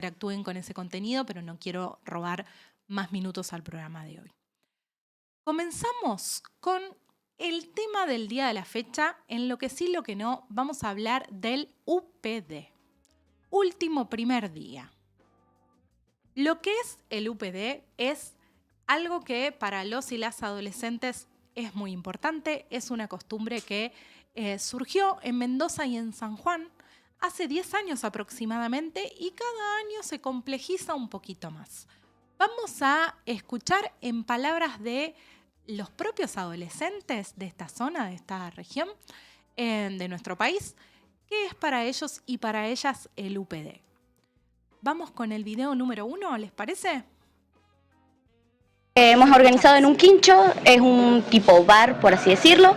interactúen con ese contenido, pero no quiero robar más minutos al programa de hoy. Comenzamos con el tema del día de la fecha. En lo que sí, lo que no, vamos a hablar del UPD. Último primer día. Lo que es el UPD es algo que para los y las adolescentes es muy importante. Es una costumbre que surgió en Mendoza y en San Juan hace 10 años aproximadamente y cada año se complejiza un poquito más. Vamos a escuchar en palabras de los propios adolescentes de esta zona, de esta región, de nuestro país, qué es para ellos y para ellas el UPD. Vamos con el video número 1, ¿les parece? Hemos organizado en un quincho, es un tipo bar, por así decirlo,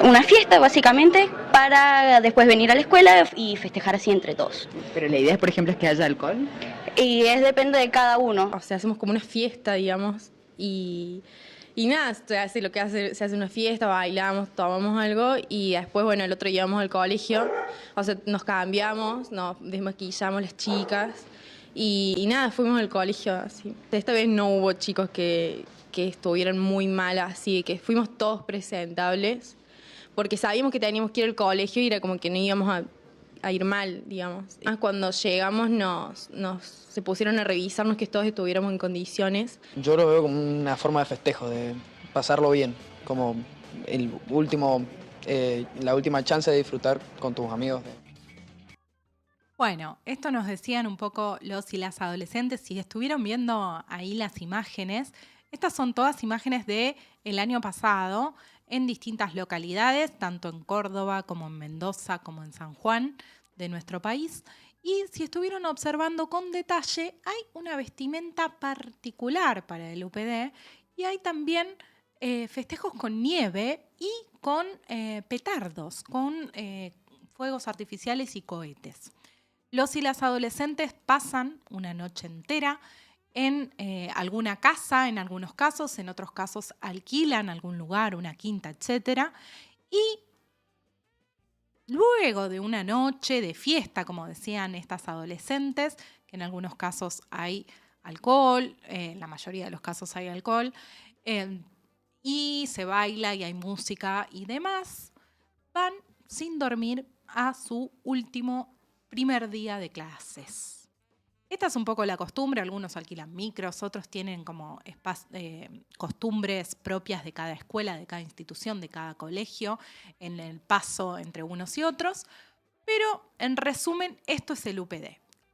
una fiesta básicamente para después venir a la escuela y festejar así entre todos. Pero la idea, por ejemplo, es que haya alcohol. Y depende de cada uno. O sea, hacemos como una fiesta, digamos, y nada, se hace lo que se hace una fiesta, bailamos, tomamos algo y después, bueno, el otro llevamos al colegio, o sea, nos cambiamos, nos desmaquillamos las chicas y nada, fuimos al colegio así. Esta vez no hubo chicos que estuvieran muy mal, así que fuimos todos presentables, porque sabíamos que teníamos que ir al colegio y era como que no íbamos a ir mal, digamos. Cuando llegamos se pusieron a revisarnos que todos estuviéramos en condiciones. Yo lo veo como una forma de festejo, de pasarlo bien, como la última chance de disfrutar con tus amigos. Bueno, esto nos decían un poco los y las adolescentes. Si estuvieron viendo ahí las imágenes, estas son todas imágenes del año pasado en distintas localidades, tanto en Córdoba como en Mendoza como en San Juan de nuestro país. Y si estuvieron observando con detalle, hay una vestimenta particular para el UPD y hay también festejos con nieve y con petardos, con fuegos artificiales y cohetes. Los y las adolescentes pasan una noche entera en alguna casa, en algunos casos, en otros casos alquilan algún lugar, una quinta, etc. Y luego de una noche de fiesta, como decían estas adolescentes, que en algunos casos hay alcohol, en la mayoría de los casos hay alcohol, y se baila y hay música y demás, van sin dormir a su último primer día de clases. Esta es un poco la costumbre, algunos alquilan micros, otros tienen como costumbres propias de cada escuela, de cada institución, de cada colegio, en el paso entre unos y otros, pero en resumen, esto es el UPD.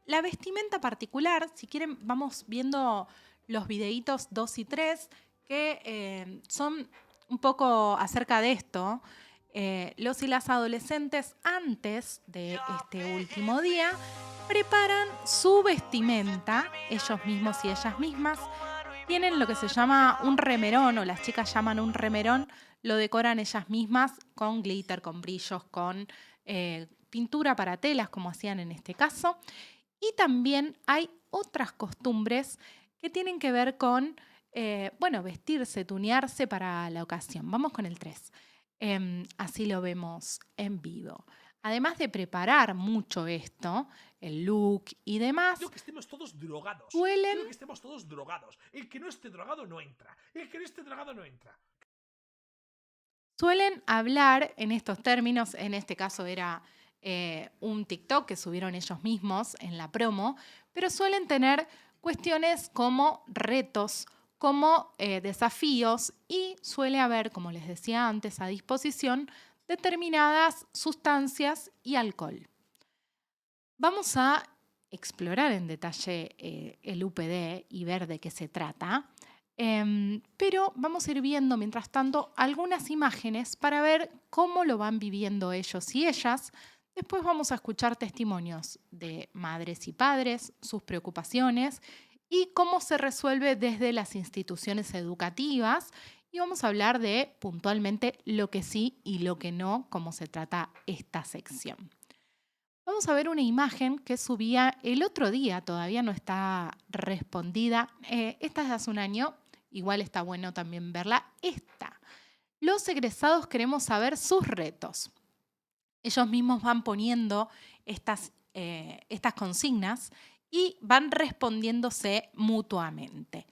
La vestimenta particular, si quieren, vamos viendo los videitos 2 y 3, que son un poco acerca de esto. Los y las adolescentes antes de este último día preparan su vestimenta, ellos mismos y ellas mismas. Tienen lo que se llama un remerón, o las chicas llaman un remerón, lo decoran ellas mismas con glitter, con brillos, con pintura para telas, como hacían en este caso. Y también hay otras costumbres que tienen que ver con, vestirse, tunearse para la ocasión. Vamos con el 3. Así lo vemos en vivo. Además de preparar mucho esto, el look y demás, Quiero que estemos todos drogados. suelen... Quiero que estemos todos drogados. El que no esté drogado no entra. El que no esté drogado no entra. Suelen hablar en estos términos, en este caso era un TikTok que subieron ellos mismos en la promo, pero suelen tener cuestiones como retos, como desafíos y suele haber, como les decía antes, a disposición determinadas sustancias y alcohol. Vamos a explorar en detalle el UPD y ver de qué se trata. Pero vamos a ir viendo, mientras tanto, algunas imágenes para ver cómo lo van viviendo ellos y ellas. Después vamos a escuchar testimonios de madres y padres, sus preocupaciones y cómo se resuelve desde las instituciones educativas. Y vamos a hablar de, puntualmente, lo que sí y lo que no, cómo se trata esta sección. Vamos a ver una imagen que subía el otro día, todavía no está respondida. Esta es de hace un año. Igual está bueno también verla. Los egresados queremos saber sus retos. Ellos mismos van poniendo estas estas consignas y van respondiéndose mutuamente.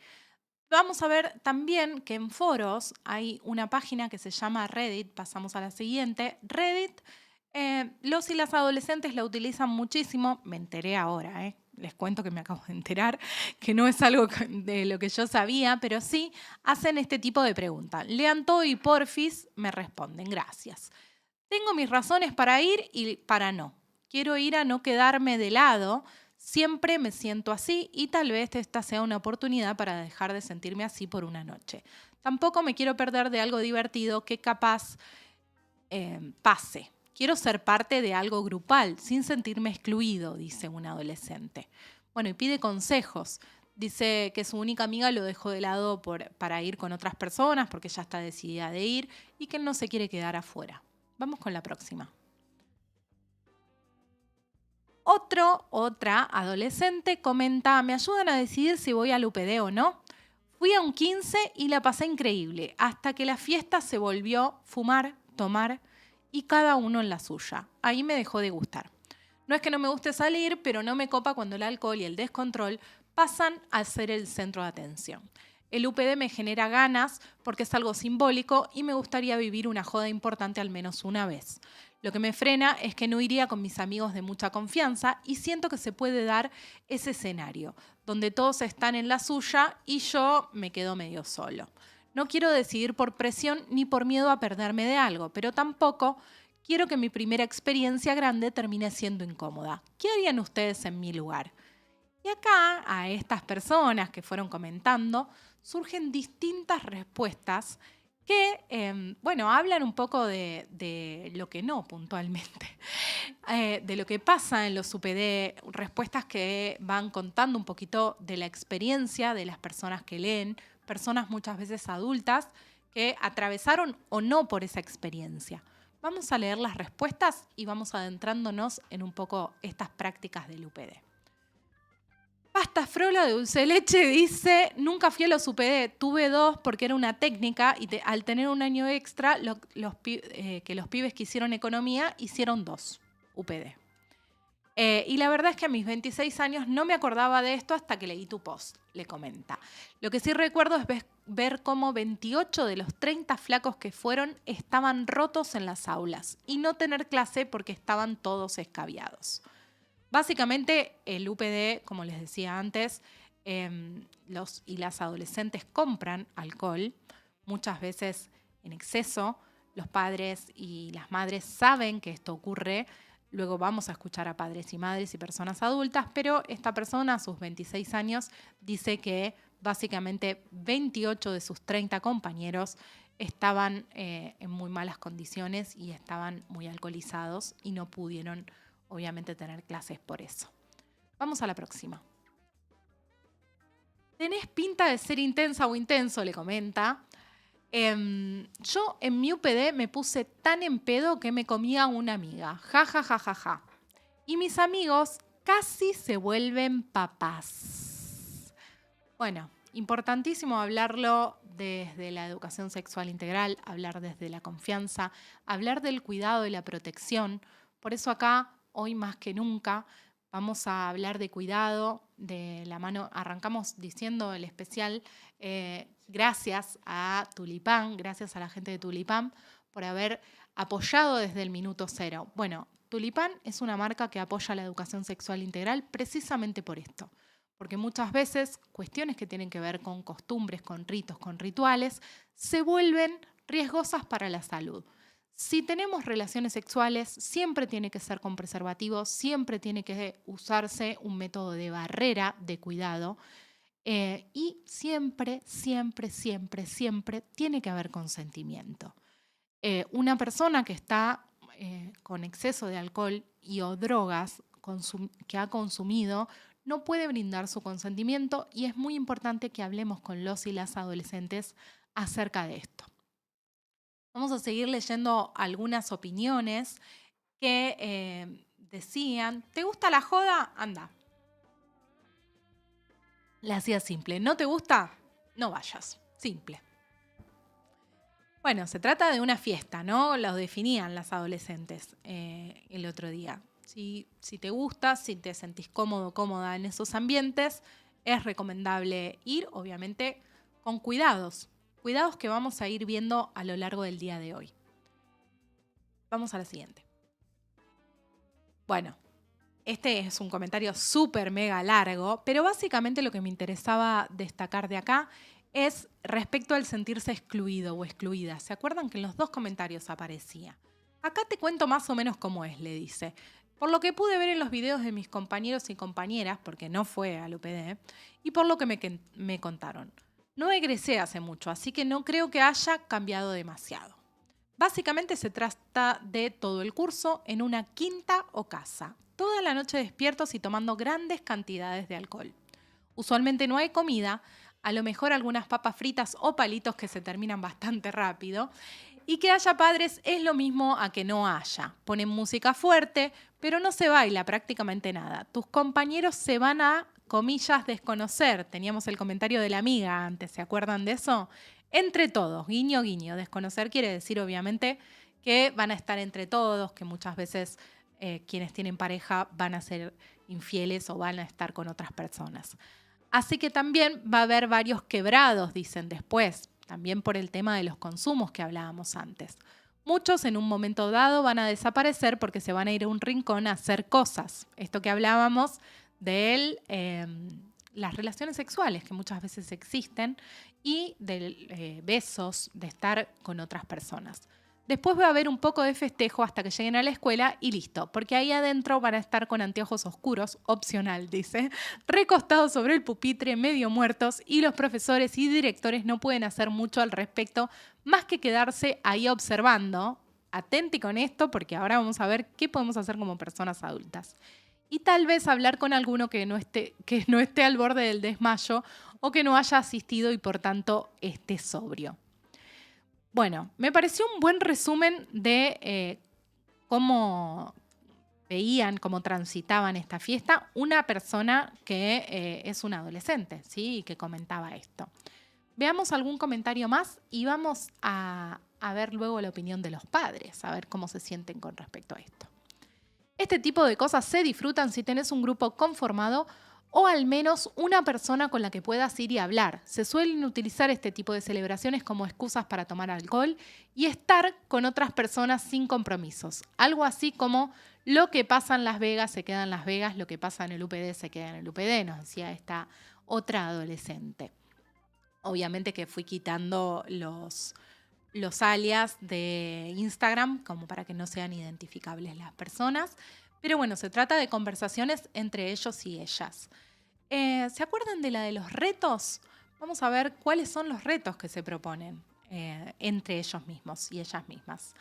Vamos a ver también que en foros hay una página que se llama Reddit. Pasamos a la siguiente. Reddit, los y las adolescentes la utilizan muchísimo. Me enteré ahora, les cuento que me acabo de enterar, que no es algo de lo que yo sabía, pero sí hacen este tipo de preguntas. Lean todo y porfis me responden. Gracias. Tengo mis razones para ir y para no. Quiero ir a no quedarme de lado. Siempre me siento así y tal vez esta sea una oportunidad para dejar de sentirme así por una noche. Tampoco me quiero perder de algo divertido que capaz pase. Quiero ser parte de algo grupal sin sentirme excluido, dice un adolescente. Bueno, y pide consejos. Dice que su única amiga lo dejó de lado para ir con otras personas porque ya está decidida de ir y que él no se quiere quedar afuera. Vamos con la próxima. Otra adolescente comenta, ¿me ayudan a decidir si voy al UPD o no? Fui a un 15 y la pasé increíble, hasta que la fiesta se volvió fumar, tomar y cada uno en la suya. Ahí me dejó de gustar. No es que no me guste salir, pero no me copa cuando el alcohol y el descontrol pasan a ser el centro de atención. El UPD me genera ganas porque es algo simbólico y me gustaría vivir una joda importante al menos una vez. Lo que me frena es que no iría con mis amigos de mucha confianza y siento que se puede dar ese escenario, donde todos están en la suya y yo me quedo medio solo. No quiero decidir por presión ni por miedo a perderme de algo, pero tampoco quiero que mi primera experiencia grande termine siendo incómoda. ¿Qué harían ustedes en mi lugar? Y acá, a estas personas que fueron comentando, surgen distintas respuestas que, hablan un poco de lo que no puntualmente, de lo que pasa en los UPD, respuestas que van contando un poquito de la experiencia de las personas que leen, personas muchas veces adultas que atravesaron o no por esa experiencia. Vamos a leer las respuestas y vamos adentrándonos en un poco estas prácticas del UPD. Pasta Frola de dulce de leche dice, nunca fui a los UPD, tuve 2 porque era una técnica y al tener un año extra, que los pibes que hicieron economía hicieron 2 UPD. Y la verdad es que a mis 26 años no me acordaba de esto hasta que leí tu post, le comenta. Lo que sí recuerdo es ver cómo 28 de los 30 flacos que fueron estaban rotos en las aulas y no tener clase porque estaban todos escabiados. Básicamente, el UPD, como les decía antes, los y las adolescentes compran alcohol, muchas veces en exceso. Los padres y las madres saben que esto ocurre. Luego vamos a escuchar a padres y madres y personas adultas, pero esta persona a sus 26 años dice que básicamente 28 de sus 30 compañeros estaban en muy malas condiciones y estaban muy alcoholizados y no pudieron obviamente tener clases por eso. Vamos a la próxima. Tenés pinta de ser intensa o intenso, le comenta. Yo en mi UPD me puse tan en pedo que me comía una amiga. Ja, ja, ja, ja, ja. Y mis amigos casi se vuelven papás. Bueno, importantísimo hablarlo desde la educación sexual integral, hablar desde la confianza, hablar del cuidado y la protección. Por eso acá, hoy más que nunca, vamos a hablar de cuidado, de la mano. Arrancamos diciendo el especial gracias a Tulipán, gracias a la gente de Tulipán por haber apoyado desde el minuto 0. Bueno, Tulipán es una marca que apoya la educación sexual integral precisamente por esto. Porque muchas veces cuestiones que tienen que ver con costumbres, con ritos, con rituales, se vuelven riesgosas para la salud. Si tenemos relaciones sexuales, siempre tiene que ser con preservativo, siempre tiene que usarse un método de barrera, de cuidado, y siempre, siempre, siempre, siempre tiene que haber consentimiento. Una persona que está con exceso de alcohol y o drogas que ha consumido no puede brindar su consentimiento y es muy importante que hablemos con los y las adolescentes acerca de esto. Vamos a seguir leyendo algunas opiniones que decían, ¿te gusta la joda? Anda. La hacía simple. ¿No te gusta? No vayas. Simple. Bueno, se trata de una fiesta, ¿no? Lo definían las adolescentes el otro día. Si te gusta, si te sentís cómodo, cómoda en esos ambientes, es recomendable ir, obviamente, con cuidados. Cuidados que vamos a ir viendo a lo largo del día de hoy. Vamos a la siguiente. Bueno, este es un comentario súper mega largo, pero básicamente lo que me interesaba destacar de acá es respecto al sentirse excluido o excluida. ¿Se acuerdan que en los dos comentarios aparecía? Acá te cuento más o menos cómo es, le dice. Por lo que pude ver en los videos de mis compañeros y compañeras, porque no fue al UPD, y por lo que me contaron. No egresé hace mucho, así que no creo que haya cambiado demasiado. Básicamente se trata de todo el curso en una quinta o casa, toda la noche despiertos y tomando grandes cantidades de alcohol. Usualmente no hay comida, a lo mejor algunas papas fritas o palitos que se terminan bastante rápido. Y que haya padres es lo mismo a que no haya. Ponen música fuerte, pero no se baila prácticamente nada. Tus compañeros se van a, comillas, desconocer. Teníamos el comentario de la amiga antes, ¿se acuerdan de eso? Entre todos, guiño, guiño. Desconocer quiere decir, obviamente, que van a estar entre todos, que muchas veces quienes tienen pareja van a ser infieles o van a estar con otras personas. Así que también va a haber varios quebrados, dicen después, también por el tema de los consumos que hablábamos antes. Muchos en un momento dado van a desaparecer porque se van a ir a un rincón a hacer cosas. Esto que hablábamos de las relaciones sexuales que muchas veces existen y de besos, de estar con otras personas. Después va a haber un poco de festejo hasta que lleguen a la escuela y listo, porque ahí adentro van a estar con anteojos oscuros, opcional, dice, recostados sobre el pupitre, medio muertos, y los profesores y directores no pueden hacer mucho al respecto, más que quedarse ahí observando. Atenti con esto, porque ahora vamos a ver qué podemos hacer como personas adultas. Y tal vez hablar con alguno que no esté al borde del desmayo o que no haya asistido y por tanto esté sobrio. Bueno, me pareció un buen resumen de cómo veían, cómo transitaban esta fiesta una persona que es una adolescente, ¿sí? Y que comentaba esto. Veamos algún comentario más y vamos a ver luego la opinión de los padres, a ver cómo se sienten con respecto a esto. Este tipo de cosas se disfrutan si tenés un grupo conformado o al menos una persona con la que puedas ir y hablar. Se suelen utilizar este tipo de celebraciones como excusas para tomar alcohol y estar con otras personas sin compromisos. Algo así como lo que pasa en Las Vegas se queda en Las Vegas, lo que pasa en el UPD se queda en el UPD, nos decía esta otra adolescente. Obviamente que fui quitando los alias de Instagram como para que no sean identificables las personas. Pero bueno, se trata de conversaciones entre ellos y ellas. ¿Se acuerdan de la de los retos? Vamos a ver cuáles son los retos que se proponen entre ellos mismos y ellas mismas.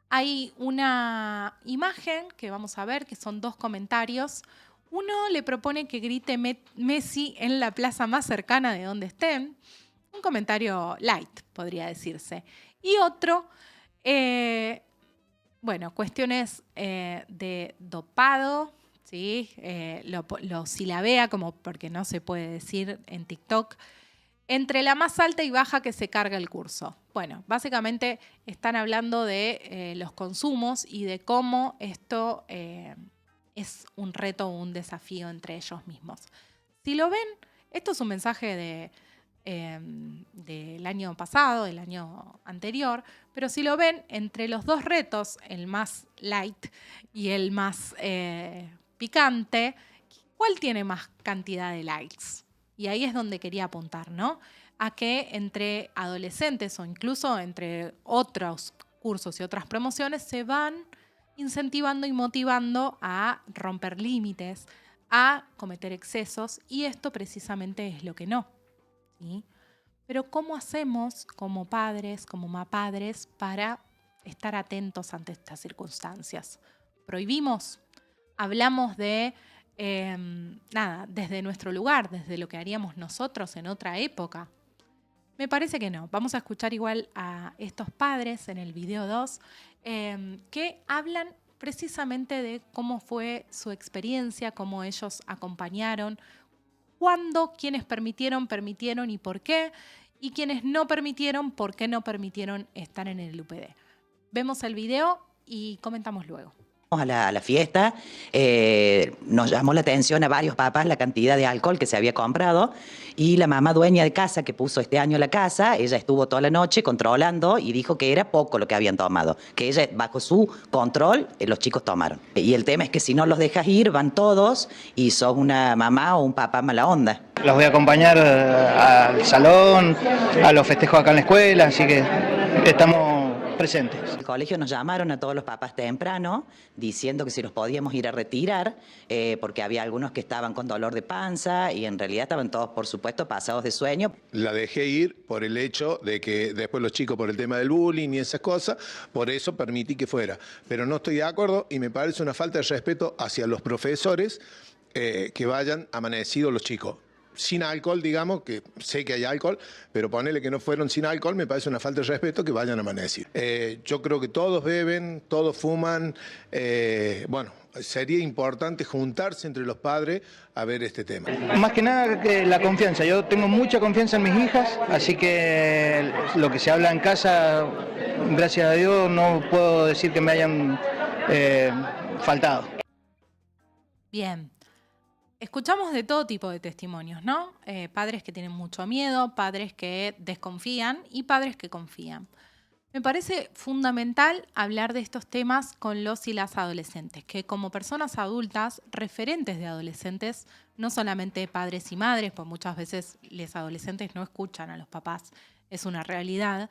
Hay una imagen que vamos a ver, que son dos comentarios. Uno le propone que grite Messi en la plaza más cercana de donde estén. Un comentario light, podría decirse. Y otro, cuestiones de dopado, ¿sí? Lo silabea, como porque no se puede decir en TikTok, entre la más alta y baja que se carga el curso. Bueno, básicamente están hablando de los consumos y de cómo esto es un reto o un desafío entre ellos mismos. Si lo ven, esto es un mensaje del año pasado, del año anterior, pero si lo ven, entre los dos retos, el más light y el más picante, ¿cuál tiene más cantidad de likes? Y ahí es donde quería apuntar, ¿no? A que entre adolescentes o incluso entre otros cursos y otras promociones se van incentivando y motivando a romper límites, a cometer excesos, y esto precisamente es lo que no. ¿Sí? Pero ¿cómo hacemos como padres, como mapadres, para estar atentos ante estas circunstancias? ¿Prohibimos? ¿Hablamos de desde nuestro lugar, desde lo que haríamos nosotros en otra época? Me parece que no. Vamos a escuchar igual a estos padres en el video 2 que hablan precisamente de cómo fue su experiencia, cómo ellos acompañaron, cuándo, quienes permitieron y por qué, y quienes no permitieron, por qué no permitieron estar en el UPD. Vemos el video y comentamos luego. A la fiesta, nos llamó la atención a varios papás la cantidad de alcohol que se había comprado y la mamá dueña de casa que puso este año la casa, ella estuvo toda la noche controlando y dijo que era poco lo que habían tomado, que ella bajo su control los chicos tomaron. Y el tema es que si no los dejas ir van todos y sos una mamá o un papá mala onda. Los voy a acompañar al salón, a los festejos acá en la escuela, así que estamos presentes. El colegio nos llamaron a todos los papás temprano diciendo que si los podíamos ir a retirar porque había algunos que estaban con dolor de panza y en realidad estaban todos, por supuesto, pasados de sueño. La dejé ir por el hecho de que después los chicos por el tema del bullying y esas cosas, por eso permití que fuera. Pero no estoy de acuerdo y me parece una falta de respeto hacia los profesores que vayan amanecidos los chicos. Sin alcohol, digamos, que sé que hay alcohol, pero ponele que no fueron sin alcohol, me parece una falta de respeto que vayan a amanecer. Yo creo que todos beben, todos fuman, bueno, sería importante juntarse entre los padres a ver este tema. Más que nada que la confianza, yo tengo mucha confianza en mis hijas, así que lo que se habla en casa, gracias a Dios, no puedo decir que me hayan faltado. Bien. Escuchamos de todo tipo de testimonios, ¿no? Padres que tienen mucho miedo, padres que desconfían y padres que confían. Me parece fundamental hablar de estos temas con los y las adolescentes, que como personas adultas, referentes de adolescentes, no solamente padres y madres, pues muchas veces los adolescentes no escuchan a los papás, es una realidad,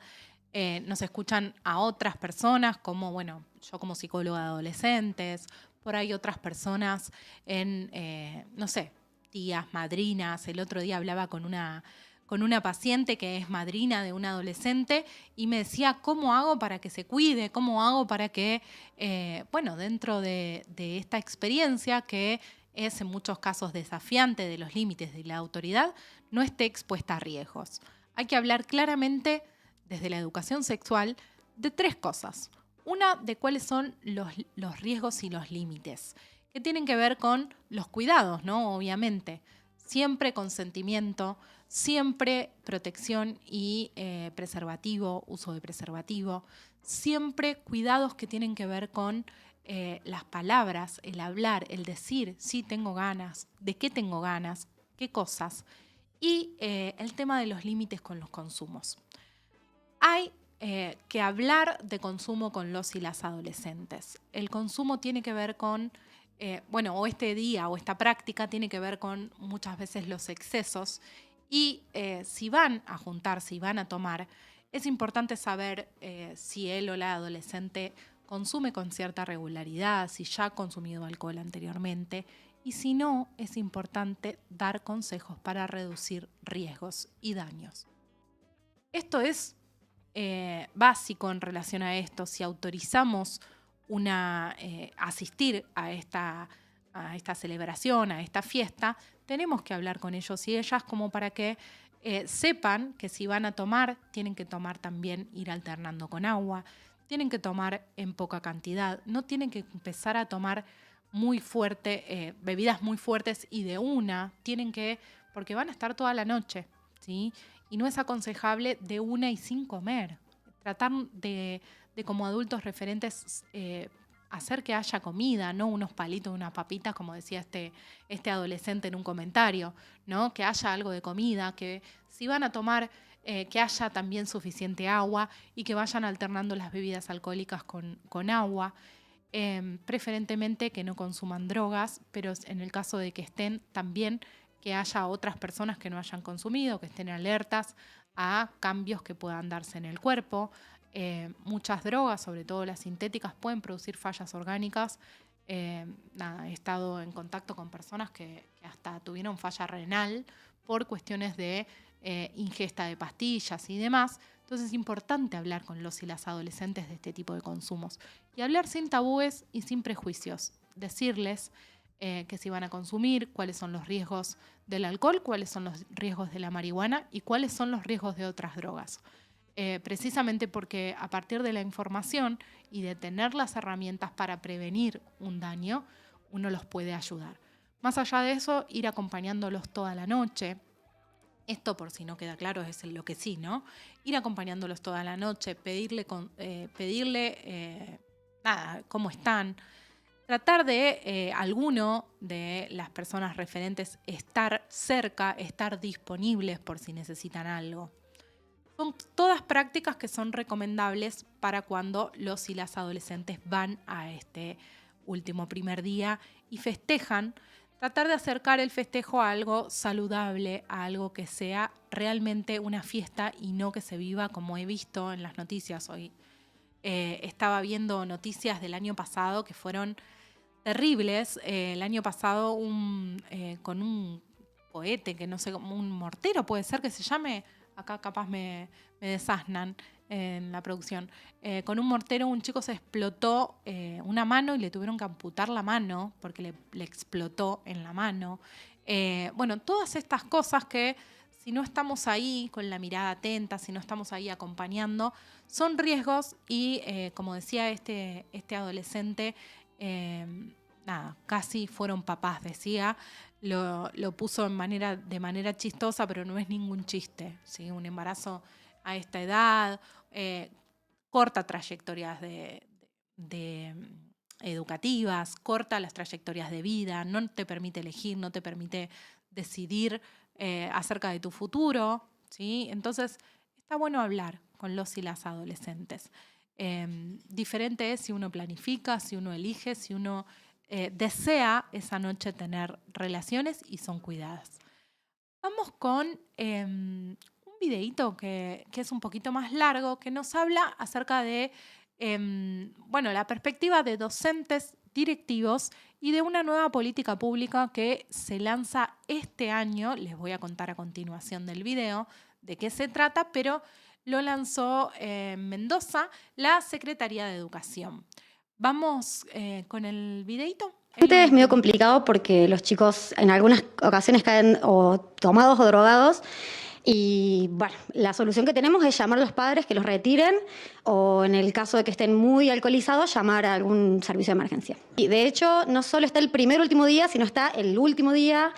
nos escuchan a otras personas, como, bueno, yo como psicóloga de adolescentes, por ahí otras personas no sé, tías, madrinas. El otro día hablaba con una paciente que es madrina de un adolescente y me decía, ¿cómo hago para que se cuide? ¿Cómo hago para que, bueno, dentro de esta experiencia que es en muchos casos desafiante de los límites de la autoridad, no esté expuesta a riesgos? Hay que hablar claramente desde la educación sexual de 3 cosas. Una, de cuáles son los riesgos y los límites, que tienen que ver con los cuidados, ¿no? Obviamente. Siempre consentimiento, siempre protección y preservativo, uso de preservativo. Siempre cuidados que tienen que ver con las palabras, el hablar, el decir, sí tengo ganas, de qué tengo ganas, qué cosas. Y el tema de los límites con los consumos. Hay que hablar de consumo con los y las adolescentes. El consumo tiene que ver con, o este día o esta práctica tiene que ver con muchas veces los excesos y si van a juntar, si van a tomar, es importante saber si él o la adolescente consume con cierta regularidad, si ya ha consumido alcohol anteriormente y si no, es importante dar consejos para reducir riesgos y daños. Esto es básico en relación a esto. Si autorizamos asistir a esta celebración, a esta fiesta, tenemos que hablar con ellos y ellas como para que sepan que si van a tomar, tienen que tomar también, ir alternando con agua, tienen que tomar en poca cantidad, no tienen que empezar a tomar muy fuerte, bebidas muy fuertes y de una, porque van a estar toda la noche, ¿sí? Y no es aconsejable de una y sin comer. Tratar de como adultos referentes, hacer que haya comida, no unos palitos, unas papitas, como decía este adolescente en un comentario, ¿no? Que haya algo de comida, que si van a tomar, que haya también suficiente agua y que vayan alternando las bebidas alcohólicas con agua. Preferentemente que no consuman drogas, pero en el caso de que estén también, que haya otras personas que no hayan consumido, que estén alertas a cambios que puedan darse en el cuerpo. Muchas drogas, sobre todo las sintéticas, pueden producir fallas orgánicas. He estado en contacto con personas que hasta tuvieron falla renal por cuestiones de ingesta de pastillas y demás. Entonces es importante hablar con los y las adolescentes de este tipo de consumos y hablar sin tabúes y sin prejuicios. Decirles que si van a consumir, cuáles son los riesgos del alcohol, cuáles son los riesgos de la marihuana y cuáles son los riesgos de otras drogas. Precisamente porque a partir de la información y de tener las herramientas para prevenir un daño, uno los puede ayudar. Más allá de eso, ir acompañándolos toda la noche. Esto, por si no queda claro, es lo que sí, ¿no? Ir acompañándolos toda la noche, pedirle cómo están, tratar de alguno de las personas referentes estar cerca, estar disponibles por si necesitan algo. Son todas prácticas que son recomendables para cuando los y las adolescentes van a este último primer día y festejan. Tratar de acercar el festejo a algo saludable, a algo que sea realmente una fiesta y no que se viva como he visto en las noticias hoy. Estaba viendo noticias del año pasado que fueron terribles. El año pasado con un cohete, que no sé, como un mortero puede ser que se llame, acá capaz me desasnan en la producción, con un mortero un chico se explotó una mano y le tuvieron que amputar la mano porque le explotó en la mano. Bueno, todas estas cosas que si no estamos ahí con la mirada atenta, si no estamos ahí acompañando, son riesgos y como decía este adolescente, casi fueron papás, decía, lo puso de manera chistosa, pero no es ningún chiste, ¿sí? Un embarazo a esta edad, corta trayectorias de educativas, corta las trayectorias de vida, no te permite elegir, no te permite decidir acerca de tu futuro, ¿sí? Entonces, está bueno hablar con los y las adolescentes. Diferente es si uno planifica, si uno elige, si uno desea esa noche tener relaciones y son cuidadas. Vamos con un videíto que es un poquito más largo, que nos habla acerca de la perspectiva de docentes, directivos y de una nueva política pública que se lanza este año. Les voy a contar a continuación del video de qué se trata, pero lo lanzó en Mendoza la Secretaría de Educación. Vamos con el videíto. Es medio complicado porque los chicos en algunas ocasiones caen o tomados o drogados y bueno, la solución que tenemos es llamar a los padres que los retiren o en el caso de que estén muy alcoholizados llamar a algún servicio de emergencia. Y de hecho no solo está el primer último día, sino está el último día.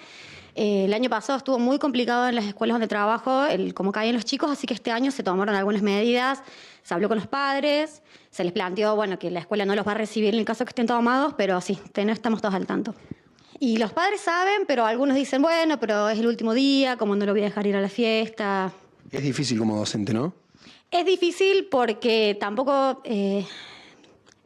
El año pasado estuvo muy complicado en las escuelas donde trabajo, cómo caían los chicos, así que este año se tomaron algunas medidas, se habló con los padres, se les planteó que la escuela no los va a recibir en el caso que estén tomados, pero sí, estamos todos al tanto. Y los padres saben, pero algunos dicen, bueno, pero es el último día, ¿cómo no lo voy a dejar ir a la fiesta? Es difícil como docente, ¿no? Es difícil porque tampoco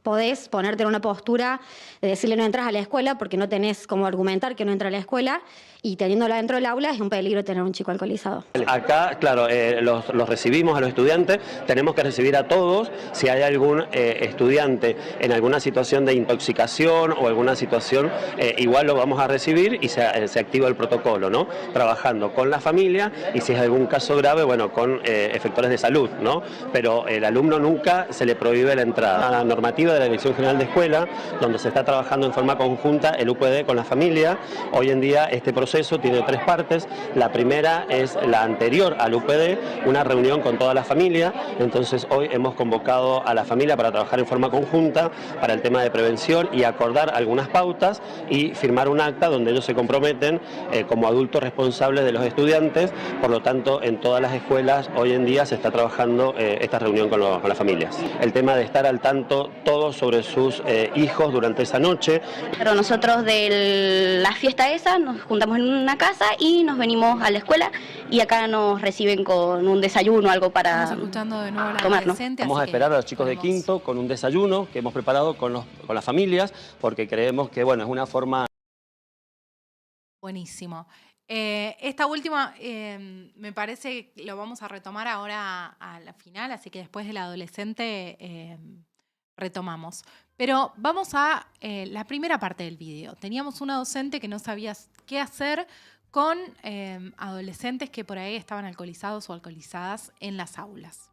podés ponerte en una postura de decirle no entras a la escuela porque no tenés cómo argumentar que no entra a la escuela y teniéndolo dentro del aula es un peligro tener un chico alcoholizado. Acá, claro, los recibimos a los estudiantes, tenemos que recibir a todos. Si hay algún estudiante en alguna situación de intoxicación o alguna situación, igual lo vamos a recibir y se activa el protocolo, ¿no? Trabajando con la familia y si es algún caso grave, bueno, con efectores de salud, ¿no? Pero el alumno nunca se le prohíbe la entrada. La normativa de la Dirección General de Escuela, donde se está trabajando en forma conjunta el UPD con la familia, hoy en día este proceso tiene 3 partes. La primera es la anterior al UPD, una reunión con toda la familia. Entonces hoy hemos convocado a la familia para trabajar en forma conjunta para el tema de prevención y acordar algunas pautas y firmar un acta donde ellos se comprometen como adultos responsables de los estudiantes. Por lo tanto, en todas las escuelas hoy en día se está trabajando esta reunión con las familias. El tema de estar al tanto todos sobre sus hijos durante esa noche. Pero nosotros de la fiesta esa nos juntamos en una casa y nos venimos a la escuela y acá nos reciben con un desayuno, algo para escuchando de nuevo tomar, ¿no? Vamos a esperar a los chicos de quinto con un desayuno que hemos preparado con las familias porque creemos que bueno, es una forma... Buenísimo. Esta última me parece que lo vamos a retomar ahora a la final, así que después del adolescente retomamos. Pero vamos a la primera parte del video. Teníamos una docente que no sabía qué hacer con adolescentes que por ahí estaban alcoholizados o alcoholizadas en las aulas.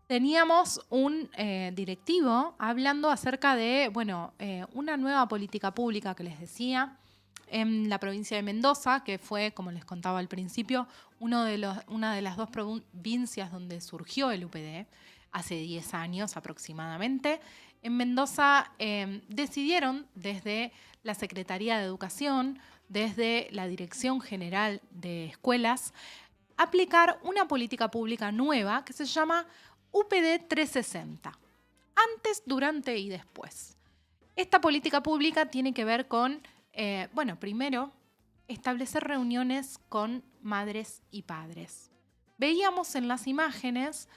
Teníamos un directivo hablando acerca de una nueva política pública que les decía en la provincia de Mendoza, que fue, como les contaba al principio, una de las 2 provincias donde surgió el UPD hace 10 años aproximadamente. En Mendoza decidieron desde la Secretaría de Educación, desde la Dirección General de Escuelas, aplicar una política pública nueva que se llama UPD 360, antes, durante y después. Esta política pública tiene que ver con, primero, establecer reuniones con madres y padres. Veíamos en las imágenes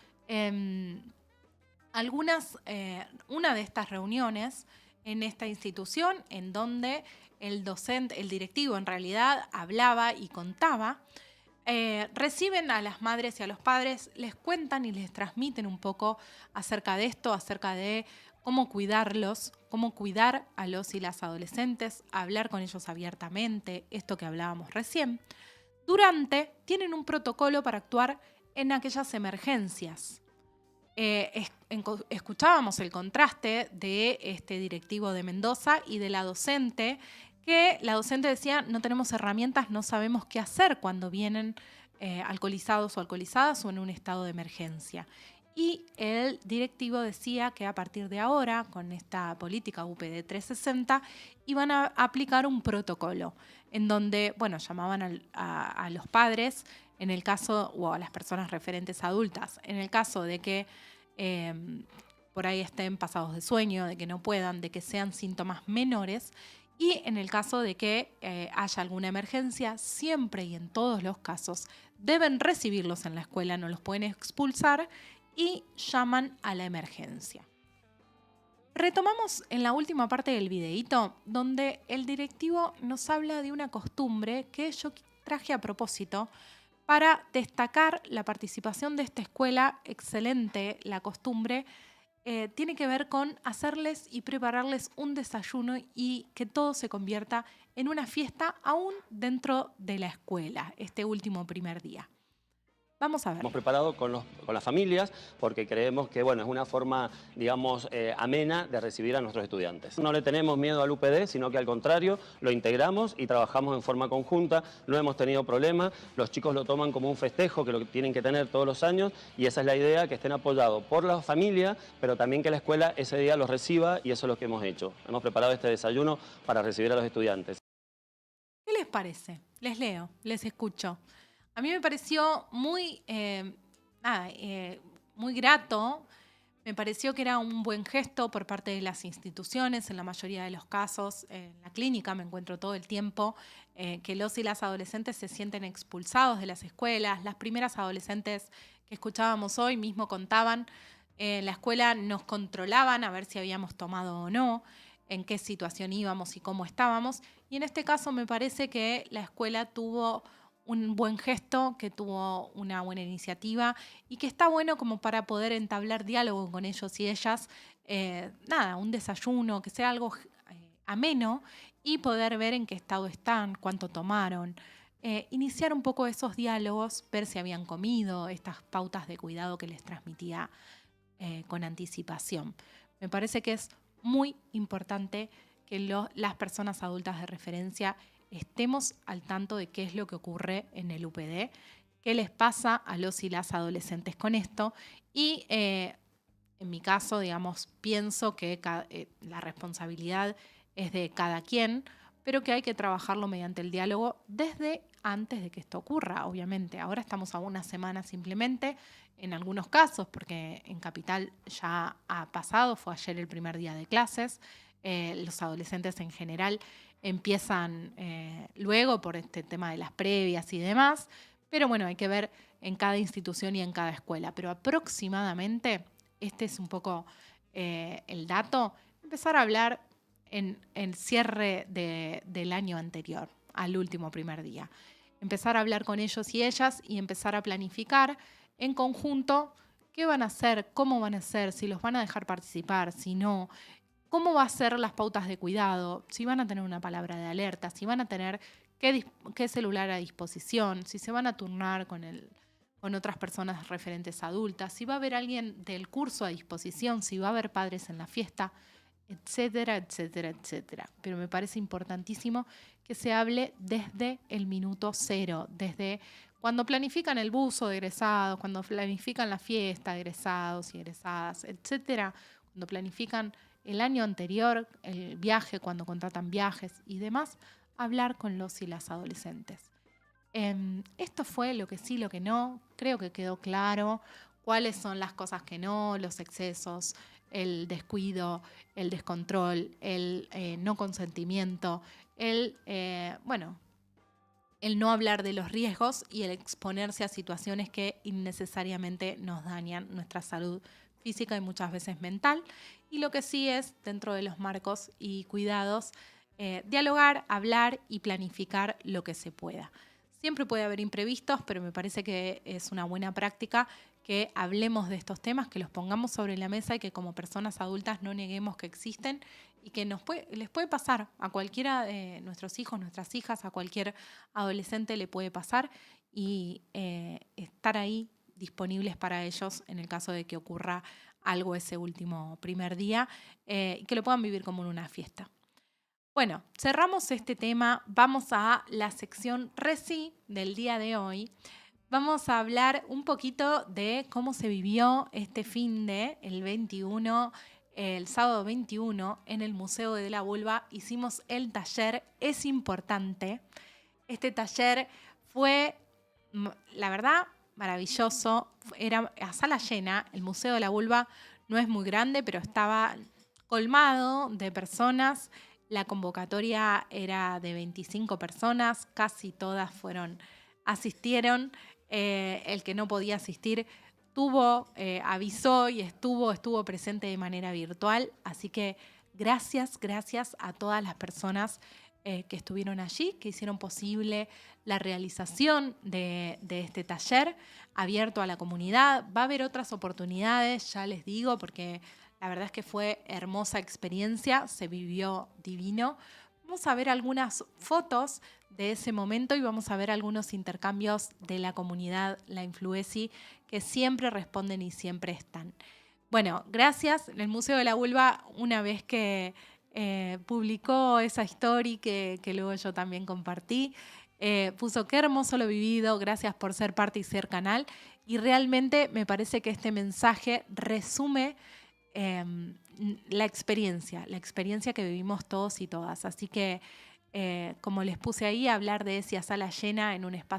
una de estas reuniones en esta institución en donde el docente, el directivo en realidad hablaba y contaba. Reciben a las madres y a los padres, les cuentan y les transmiten un poco acerca de esto, acerca de cómo cuidarlos, cómo cuidar a los y las adolescentes, hablar con ellos abiertamente, esto que hablábamos recién. Tienen un protocolo para actuar en aquellas emergencias. Escuchábamos el contraste de este directivo de Mendoza y de la docente, que la docente decía, no tenemos herramientas, no sabemos qué hacer cuando vienen alcoholizados o alcoholizadas o en un estado de emergencia. Y el directivo decía que a partir de ahora, con esta política UPD 360, iban a aplicar un protocolo en donde, llamaban a los padres, en el caso, o a las personas referentes adultas, en el caso de que por ahí estén pasados de sueño, de que no puedan, de que sean síntomas menores, y en el caso de que haya alguna emergencia, siempre y en todos los casos, deben recibirlos en la escuela, no los pueden expulsar, y llaman a la emergencia. Retomamos en la última parte del videíto, donde el directivo nos habla de una costumbre que yo traje a propósito para destacar la participación de esta escuela. Excelente la costumbre. Tiene que ver con hacerles y prepararles un desayuno y que todo se convierta en una fiesta aún dentro de la escuela, este último primer día. Vamos a ver. Hemos preparado con las familias porque creemos que es una forma, digamos, amena de recibir a nuestros estudiantes. No le tenemos miedo al UPD, sino que al contrario, lo integramos y trabajamos en forma conjunta, no hemos tenido problemas, los chicos lo toman como un festejo que lo tienen que tener todos los años y esa es la idea, que estén apoyados por la familia, pero también que la escuela ese día los reciba y eso es lo que hemos hecho. Hemos preparado este desayuno para recibir a los estudiantes. ¿Qué les parece? Les leo, les escucho. A mí me pareció muy grato, me pareció que era un buen gesto por parte de las instituciones, en la mayoría de los casos, en la clínica me encuentro todo el tiempo, que los y las adolescentes se sienten expulsados de las escuelas. Las primeras adolescentes que escuchábamos hoy mismo contaban, en la escuela nos controlaban a ver si habíamos tomado o no, en qué situación íbamos y cómo estábamos, y en este caso me parece que la escuela tuvo un buen gesto, que tuvo una buena iniciativa y que está bueno como para poder entablar diálogo con ellos y ellas. Un desayuno, que sea algo ameno y poder ver en qué estado están, cuánto tomaron. Iniciar un poco esos diálogos, ver si habían comido, estas pautas de cuidado que les transmitía con anticipación. Me parece que es muy importante que las personas adultas de referencia estemos al tanto de qué es lo que ocurre en el UPD, qué les pasa a los y las adolescentes con esto. Y en mi caso, digamos, pienso que la responsabilidad es de cada quien, pero que hay que trabajarlo mediante el diálogo desde antes de que esto ocurra, obviamente. Ahora estamos a una semana simplemente, en algunos casos, porque en Capital ya ha pasado, fue ayer el primer día de clases. Los adolescentes en general empiezan luego por este tema de las previas y demás, pero bueno, hay que ver en cada institución y en cada escuela. Pero aproximadamente, este es un poco el dato, empezar a hablar en el cierre del año anterior, al último primer día. Empezar a hablar con ellos y ellas y empezar a planificar en conjunto qué van a hacer, cómo van a hacer, si los van a dejar participar, si no, cómo va a ser las pautas de cuidado, si van a tener una palabra de alerta, si van a tener qué celular a disposición, si se van a turnar con otras personas referentes adultas, si va a haber alguien del curso a disposición, si va a haber padres en la fiesta, etcétera, etcétera, etcétera. Pero me parece importantísimo que se hable desde el minuto cero, desde cuando planifican el buzo de egresados, cuando planifican la fiesta de egresados y egresadas, etcétera, cuando planifican el año anterior, el viaje, cuando contratan viajes y demás, hablar con los y las adolescentes. Esto fue lo que sí, lo que no. Creo que quedó claro cuáles son las cosas que no, los excesos, el descuido, el descontrol, el no consentimiento, el no hablar de los riesgos y el exponerse a situaciones que innecesariamente nos dañan nuestra salud física y muchas veces mental. Y lo que sí es, dentro de los marcos y cuidados, dialogar, hablar y planificar lo que se pueda. Siempre puede haber imprevistos, pero me parece que es una buena práctica que hablemos de estos temas, que los pongamos sobre la mesa y que como personas adultas no neguemos que existen y que les puede pasar a cualquiera de nuestros hijos, nuestras hijas, a cualquier adolescente le puede pasar, y estar ahí disponibles para ellos en el caso de que ocurra algo ese último primer día, y que lo puedan vivir como en una fiesta. Bueno, cerramos este tema, vamos a la sección Reci del día de hoy. Vamos a hablar un poquito de cómo se vivió este finde, el sábado 21, en el Museo de la Vulva. Hicimos el taller Es Importante. Este taller fue, la verdad, maravilloso. Era a sala llena. El Museo de la Vulva no es muy grande, pero estaba colmado de personas. La convocatoria era de 25 personas, casi todas asistieron. El que no podía asistir avisó y estuvo presente de manera virtual. Así que gracias a todas las personas que estuvieron allí, que hicieron posible la realización de este taller abierto a la comunidad. Va a haber otras oportunidades, ya les digo, porque la verdad es que fue hermosa experiencia, se vivió divino. Vamos a ver algunas fotos de ese momento y vamos a ver algunos intercambios de la comunidad, la Influesi, que siempre responden y siempre están. Bueno, gracias. El Museo de la Vulva, una vez que publicó esa story que luego yo también compartí, puso qué hermoso lo vivido, gracias por ser parte y ser canal. Y realmente me parece que este mensaje resume la experiencia que vivimos todos y todas. Así que, como les puse ahí, hablar de esa sala llena en un espacio